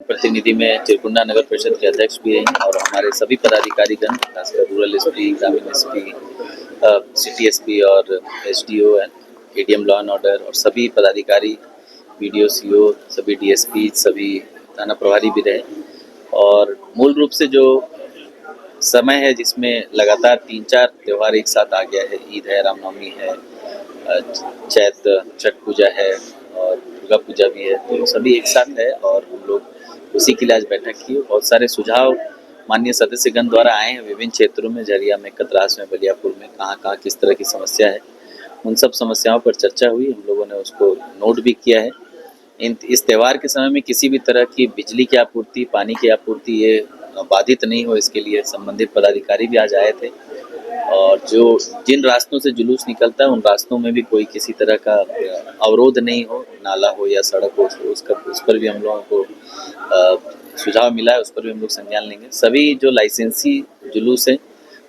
प्रतिनिधि में चिरकुंडा नगर परिषद के अध्यक्ष भी हैं और हमारे सभी पदाधिकारीगण, खासकर रूरल एसपी, ग्रामीण एसपी, सिटी एसपी और SDO, ADM law and order और सभी पदाधिकारी, बीडीओ, सीओ, सभी डीएसपी, सभी थाना प्रभारी भी रहे। और मूल रूप से जो समय है जिसमें लगातार 3-4 त्यौहार एक साथ आ गया है, ईद है, रामनवमी है, चैत्र छठ पूजा है और दुर्गा पूजा भी है, तो सभी एक साथ है और हम लोग उसी के लिए आज बैठक की। बहुत सारे सुझाव माननीय सदस्यगण द्वारा आए हैं विभिन्न क्षेत्रों में, झरिया में, कतरास में, बलियापुर में, कहाँ कहाँ किस तरह की समस्या है, उन सब समस्याओं पर चर्चा हुई। हम लोगों ने उसको नोट भी किया है। इस त्यौहार के समय में किसी भी तरह की बिजली की आपूर्ति, पानी की आपूर्ति ये बाधित नहीं हो, इसके लिए संबंधित पदाधिकारी भी आज आए थे। और जो जिन रास्तों से जुलूस निकलता है उन रास्तों में भी कोई किसी तरह का अवरोध नहीं हो, नाला हो या सड़क हो, उस पर भी हम लोगों को सुझाव मिला है, उस पर भी हम लोग संज्ञान लेंगे। सभी जो लाइसेंसी जुलूस है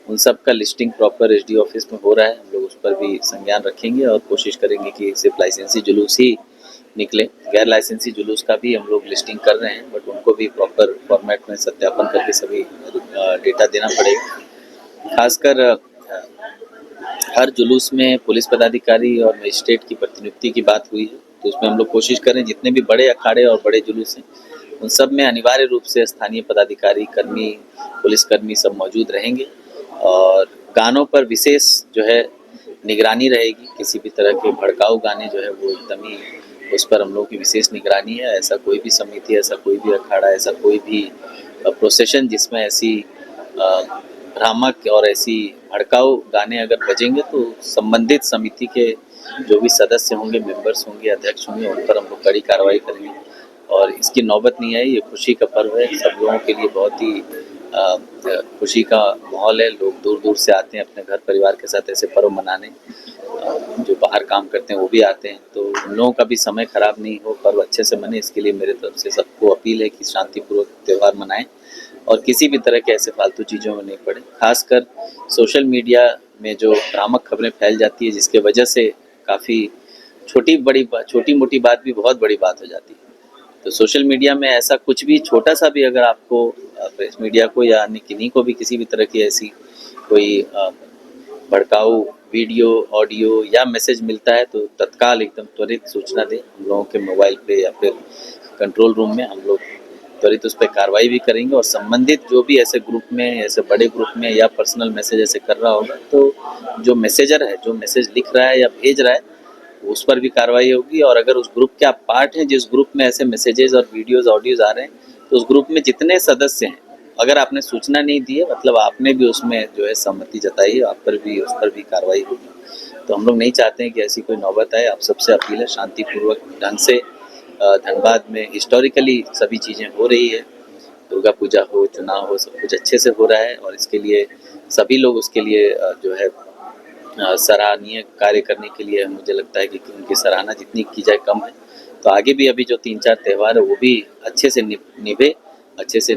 उन सब का लिस्टिंग प्रॉपर एसडीओ ऑफिस में हो रहा है, हम लोग उस पर भी संज्ञान रखेंगे और कोशिश करेंगे कि सिर्फ लाइसेंसी जुलूस ही निकले। गैर लाइसेंसी जुलूस का भी हम लोग लिस्टिंग कर रहे हैं, बट उनको भी प्रॉपर फॉर्मेट में सत्यापन करके सभी डेटा देना पड़ेगा। खासकर हर जुलूस में पुलिस पदाधिकारी और मजिस्ट्रेट की प्रतिनियुक्ति की बात हुई है, तो उसमें हम लोग कोशिश करें जितने भी बड़े अखाड़े और बड़े जुलूस हैं उन सब में अनिवार्य रूप से स्थानीय पदाधिकारी, कर्मी, पुलिसकर्मी सब मौजूद रहेंगे और गानों पर विशेष जो है निगरानी रहेगी। किसी भी तरह के भड़काऊ गाने जो है वो एकदम ही, उस पर हम लोग की विशेष निगरानी है। ऐसा कोई भी समिति, ऐसा कोई भी अखाड़ा, ऐसा कोई भी प्रोसेशन जिसमें ऐसी भ्रामक और ऐसी भड़काऊ गाने अगर बजेंगे तो संबंधित समिति के जो भी सदस्य होंगे, मेंबर्स होंगे, अध्यक्ष होंगे, उन पर हम लोग कड़ी कार्रवाई करेंगे। और इसकी नौबत नहीं आई, ये खुशी का पर्व है, सब लोगों के लिए बहुत ही खुशी का माहौल है। लोग दूर दूर से आते हैं अपने घर परिवार के साथ ऐसे पर्व मनाने, जो बाहर काम करते हैं वो भी आते हैं, तो उन लोगों का भी समय खराब नहीं हो, पर्व अच्छे से मने, इसके लिए मेरे तरफ से सबको अपील है कि शांतिपूर्वक त्यौहार मनाएं और किसी भी तरह के ऐसे फालतू चीज़ों में नहीं पड़े। खासकर सोशल मीडिया में जो भ्रामक खबरें फैल जाती है जिसके वजह से काफ़ी छोटी मोटी बात भी बहुत बड़ी बात हो जाती है। तो सोशल मीडिया में ऐसा कुछ भी छोटा सा भी अगर आपको प्रेस मीडिया को या अन्य किन्हीं को भी किसी भी तरह की ऐसी कोई भड़काऊ वीडियो, ऑडियो या मैसेज मिलता है तो तत्काल एकदम त्वरित सूचना दें हम लोगों के मोबाइल पे या फिर कंट्रोल रूम में। हम लोग त्वरित उस पर कार्रवाई भी करेंगे और संबंधित जो भी ऐसे ग्रुप में, ऐसे बड़े ग्रुप में या पर्सनल मैसेज ऐसे कर रहा होगा तो जो मैसेजर है, जो मैसेज लिख रहा है या भेज रहा है, उस पर भी कार्रवाई होगी। और अगर उस ग्रुप के आप पार्ट हैं, जिस ग्रुप में ऐसे मैसेजेस और वीडियोस, ऑडियोज आ रहे हैं, तो उस ग्रुप में जितने सदस्य हैं, अगर आपने सूचना नहीं दी है मतलब आपने भी उसमें जो है सहमति जताई है, आप पर भी, उस पर भी कार्रवाई होगी। तो हम लोग नहीं चाहते हैं कि ऐसी कोई नौबत आए। आप सबसे अपील है शांतिपूर्वक ढंग से, धनबाद में हिस्टोरिकली सभी चीज़ें हो रही है, दुर्गा पूजा हो, चुनाव हो, सब कुछ अच्छे से हो रहा है और इसके लिए सभी लोग उसके लिए जो है सराहनीय कार्य करने के लिए मुझे लगता है कि उनकी सराहना जितनी की जाए कम है। तो आगे भी अभी जो 3-4 त्यौहार है वो भी अच्छे से निभे, अच्छे से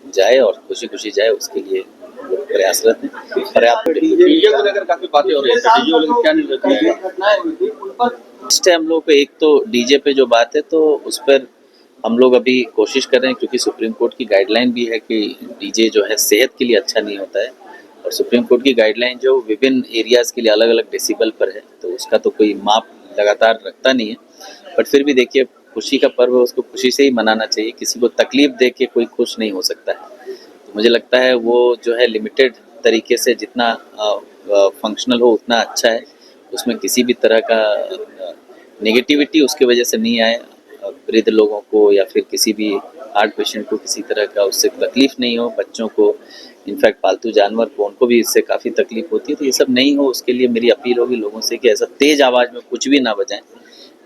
जाए और खुशी खुशी जाए, उसके लिए हम लोग प्रयासरत हैं। पर्याप्त डीजे को लेकर काफी बातें हो रही है, डीजे को लेकर क्या निर्णय है? हम लोग को एक तो डीजे पे जो बात है तो उस पर हम लोग अभी कोशिश कर रहे हैं, क्योंकि सुप्रीम कोर्ट की गाइडलाइन भी है कि डीजे जो है सेहत के लिए अच्छा नहीं होता है और सुप्रीम कोर्ट की गाइडलाइन जो विभिन्न एरियाज़ के लिए अलग अलग डेसिबल पर है, तो उसका तो कोई माप लगातार रखता नहीं है। बट फिर भी देखिए, खुशी का पर्व है, उसको खुशी से ही मनाना चाहिए। किसी को तकलीफ दे के कोई खुश नहीं हो सकता है। तो मुझे लगता है वो जो है लिमिटेड तरीके से जितना फंक्शनल हो उतना अच्छा है, उसमें किसी भी तरह का नेगेटिविटी उसकी वजह से नहीं आए, वृद्ध लोगों को या फिर किसी भी हार्ट पेशेंट को किसी तरह का उससे तकलीफ नहीं हो, बच्चों को, इनफैक्ट पालतू जानवर को, उनको भी इससे काफ़ी तकलीफ होती है। तो ये सब नहीं हो, उसके लिए मेरी अपील होगी लोगों से कि ऐसा तेज़ आवाज़ में कुछ भी ना बजाएं।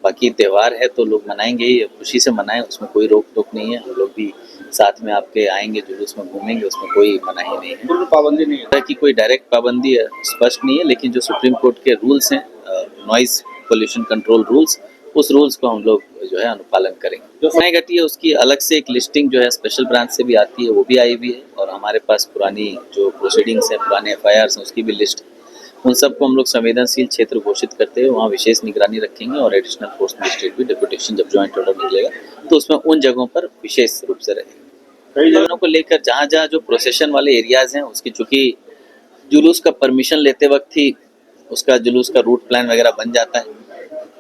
बाकी त्यौहार है तो लोग मनाएंगे ही, खुशी से मनाएं, उसमें कोई रोक टोक नहीं है। हम लोग भी साथ में आपके आएंगे, जुलूस में घूमेंगे, उसमें कोई मनाही नहीं है। पाबंदी नहीं है कि कोई डायरेक्ट पाबंदी है, स्पष्ट नहीं है, लेकिन जो सुप्रीम कोर्ट के रूल्स हैं, नॉइज पोल्यूशन कंट्रोल रूल्स, उस रूल्स को हम लोग जो है अनुपालन करेंगे। जो फाइन घटी है उसकी अलग से एक लिस्टिंग जो है स्पेशल ब्रांच से भी आती है, वो भी आई हुई है और हमारे पास पुरानी जो प्रोसीडिंग्स हैं, पुराने एफआईआर्स हैं, उसकी भी लिस्ट उन सबको हम लोग संवेदनशील क्षेत्र घोषित करते हुए वहाँ विशेष निगरानी रखेंगे और एडिशनल फोर्स मजिस्ट्रेट भी डेपुटेशन जब ज्वाइंट ऑर्डर निकलेगा तो उसमें उन जगहों पर विशेष रूप से रहेगा। कई जगहों को लेकर जहाँ जहाँ जो प्रोसेशन वाले एरियाज हैं उसकी चूंकि जुलूस का परमिशन लेते वक्त ही उसका जुलूस का रूट प्लान वगैरह बन जाता है,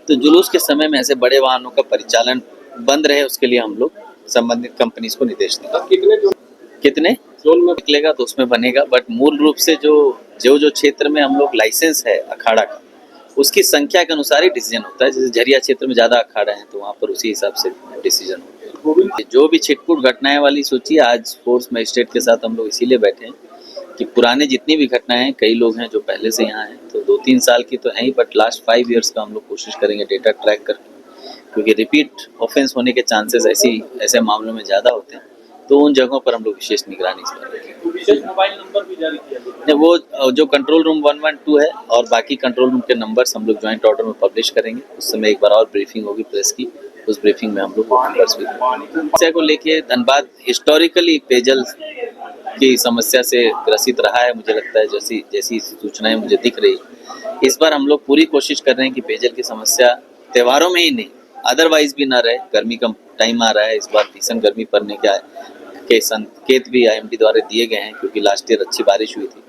तो जुलूस के समय में ऐसे बड़े वाहनों का परिचालन बंद रहे उसके लिए हम लोग संबंधित कंपनीज को निर्देश देंगे। कितने जोन में निकलेगा तो उसमें बनेगा, बट मूल रूप से जो क्षेत्र में हम लोग लाइसेंस है अखाड़ा का उसकी संख्या के अनुसार ही डिसीजन होता है। जैसे झरिया क्षेत्र में ज्यादा अखाड़ा है तो वहाँ पर उसी हिसाब से डिसीजन होता है। जो भी छिटपुट घटनाएं वाली सोचिए, आज फोर्स मजिस्ट्रेट के साथ हम लोग इसीलिए बैठे हैं कि पुराने जितनी भी घटनाएं हैं, कई लोग हैं जो पहले से यहाँ हैं तो 2-3 साल की तो है ही, बट लास्ट 5 ईयर्स का हम लोग कोशिश करेंगे डेटा ट्रैक करके, क्योंकि रिपीट ऑफेंस होने के चांसेस ऐसे मामलों में ज़्यादा होते हैं, तो उन जगहों पर हम लोग विशेष निगरानी इस बार रखेंगे। विशेष मोबाइल नंबर भी जारी किया गया है। वो जो कंट्रोल रूम 112 है और बाकी कंट्रोल रूम के नंबर्स हम लोग ज्वाइंट ऑर्डर में पब्लिश करेंगे। उस समय एक बार और ब्रीफिंग होगी प्रेस की, उस ब्रीफिंग में हम लोग नंबर्स भी समस्या को लेके धनबाद हिस्टोरिकली पेयजल की समस्या से ग्रसित रहा है। मुझे लगता है जैसी सूचनाएं मुझे दिख रही, इस बार हम लोग पूरी कोशिश कर रहे हैं कि पेयजल की समस्या त्योहारों में ही नहीं अदरवाइज भी ना रहे। गर्मी का टाइम आ रहा है, इस बार भीषण गर्मी पड़ने के संकेत भी IMD द्वारा दिए गए हैं, क्योंकि लास्ट ईयर अच्छी बारिश हुई थी।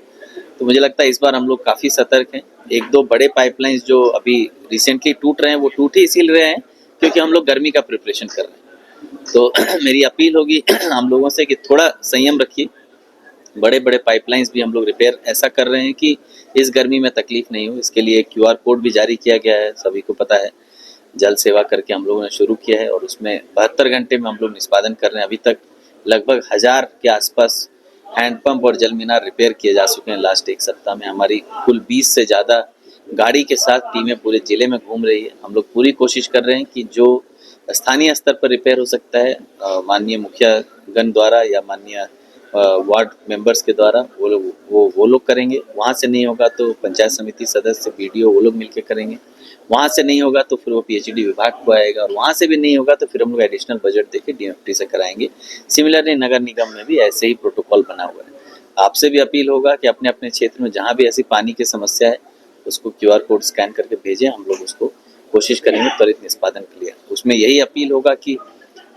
तो मुझे लगता है इस बार हम लोग काफ़ी सतर्क हैं। 1-2 बड़े पाइपलाइंस जो अभी रिसेंटली टूट रहे हैं वो टूट ही इसीलिए रहे हैं क्योंकि हम लोग गर्मी का प्रिपरेशन कर रहे हैं। तो मेरी अपील होगी हम लोगों से कि थोड़ा संयम रखिए। बड़े बड़े पाइपलाइंस भी हम लोग रिपेयर ऐसा कर रहे हैं कि इस गर्मी में तकलीफ नहीं हो। इसके लिए QR कोड भी जारी किया गया है, सभी को पता है। जल सेवा करके हम लोगों ने शुरू किया है और उसमें 72 घंटे में हम लोग निष्पादन कर रहे हैं। अभी तक लगभग 1000 के आसपास हैंडपंप और जल मीनार रिपेयर किए जा चुके हैं। लास्ट 1 सप्ताह में हमारी कुल 20 से ज़्यादा गाड़ी के साथ टीमें पूरे जिले में घूम रही है। हम लोग पूरी कोशिश कर रहे हैं कि जो स्थानीय स्तर पर रिपेयर हो सकता है माननीय मुखियागण द्वारा या माननीय वार्ड मेंबर्स के द्वारा वो लोग करेंगे। वहाँ से नहीं होगा तो पंचायत समिति सदस्य BDO वो लोग मिलकर करेंगे। वहाँ से नहीं होगा तो फिर वो PHED विभाग को आएगा और वहाँ से भी नहीं होगा तो फिर हम लोग एडिशनल बजट देके DMFT से कराएंगे। सिमिलरली नगर निगम में भी ऐसे ही प्रोटोकॉल बना हुआ है। आपसे भी अपील होगा कि अपने अपने क्षेत्र में जहाँ भी ऐसी पानी की समस्या है उसको QR कोड स्कैन करके भेजें। हम लोग उसको कोशिश करेंगे त्वरित निष्पादन के लिए। उसमें यही अपील होगा कि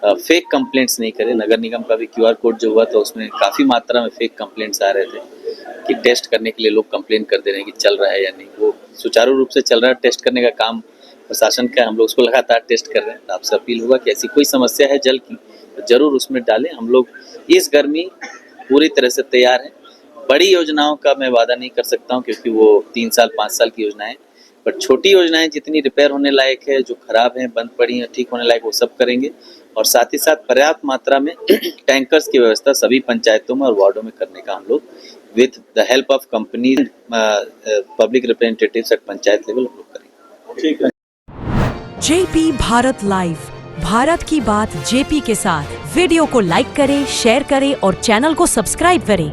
फेक कंप्लेंट्स नहीं करें। नगर निगम का भी QR कोड जो हुआ था उसमें काफ़ी मात्रा में फेक कंप्लेंट्स आ रहे थे कि टेस्ट करने के लिए लोग कंप्लेंट कर दे रहे हैं कि चल रहा है या नहीं। वो सुचारू रूप से चल रहा है, टेस्ट करने का काम प्रशासन का, हम लोग उसको लगातार टेस्ट कर रहे हैं। तो आपसे अपील होगा कि ऐसी कोई समस्या है जल की तो जरूर उसमें डालें। हम लोग इस गर्मी पूरी तरह से तैयार हैं। बड़ी योजनाओं का मैं वादा नहीं कर सकता हूँ क्योंकि वो 3 साल 5 साल की योजनाएं, पर छोटी योजनाएं जितनी रिपेयर होने लायक है, जो खराब हैं, बंद पड़ी हैं, ठीक होने लायक, वो सब करेंगे। और साथ ही साथ पर्याप्त मात्रा में टैंकर्स की व्यवस्था सभी पंचायतों में और वार्डों में करने का हम लोग with the help of company public representatives at panchayat level हम लोग करेंगे। ठीक है। JP भारत लाइव, भारत की बात JP के साथ। वीडियो को लाइक करें, शेयर करें और चैनल को सब्सक्राइब करें।